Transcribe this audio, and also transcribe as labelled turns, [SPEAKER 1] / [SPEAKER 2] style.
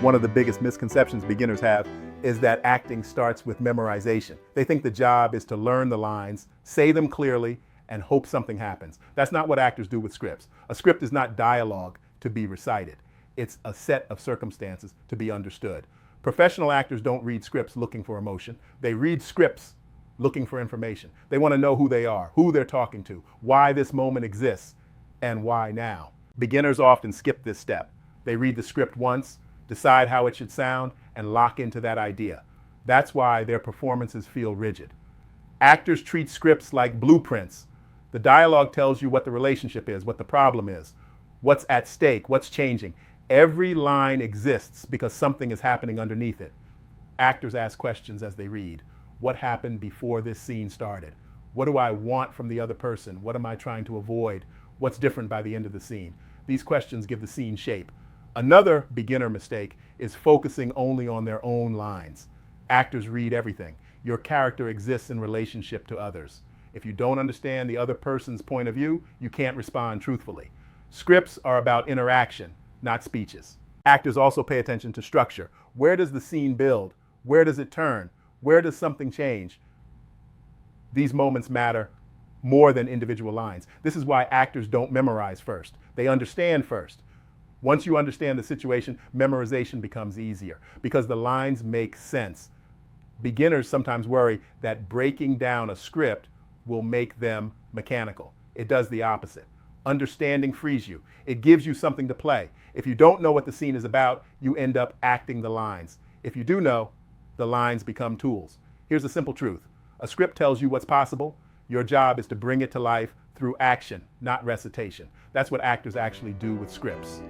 [SPEAKER 1] One of the biggest misconceptions beginners have is that acting starts with memorization. They think the job is to learn the lines, say them clearly, and hope something happens. That's not what actors do with scripts. A script is not dialogue to be recited. It's a set of circumstances to be understood. Professional actors don't read scripts looking for emotion. They read scripts looking for information. They want to know who they are, who they're talking to, why this moment exists, and why now. Beginners often skip this step. They read the script once, decide how it should sound, and lock into that idea. That's why their performances feel rigid. Actors treat scripts like blueprints. The dialogue tells you what the relationship is, what the problem is, what's at stake, what's changing. Every line exists because something is happening underneath it. Actors ask questions as they read. What happened before this scene started? What do I want from the other person? What am I trying to avoid? What's different by the end of the scene? These questions give the scene shape. Another beginner mistake is focusing only on their own lines. Actors read everything. Your character exists in relationship to others. If you don't understand the other person's point of view, you can't respond truthfully. Scripts are about interaction, not speeches. Actors also pay attention to structure. Where does the scene build? Where does it turn? Where does something change? These moments matter more than individual lines. This is why actors don't memorize first. They understand first. Once you understand the situation, memorization becomes easier because the lines make sense. Beginners sometimes worry that breaking down a script will make them mechanical. It does the opposite. Understanding frees you. It gives you something to play. If you don't know what the scene is about, you end up acting the lines. If you do know, the lines become tools. Here's a simple truth. A script tells you what's possible. Your job is to bring it to life through action, not recitation. That's what actors actually do with scripts.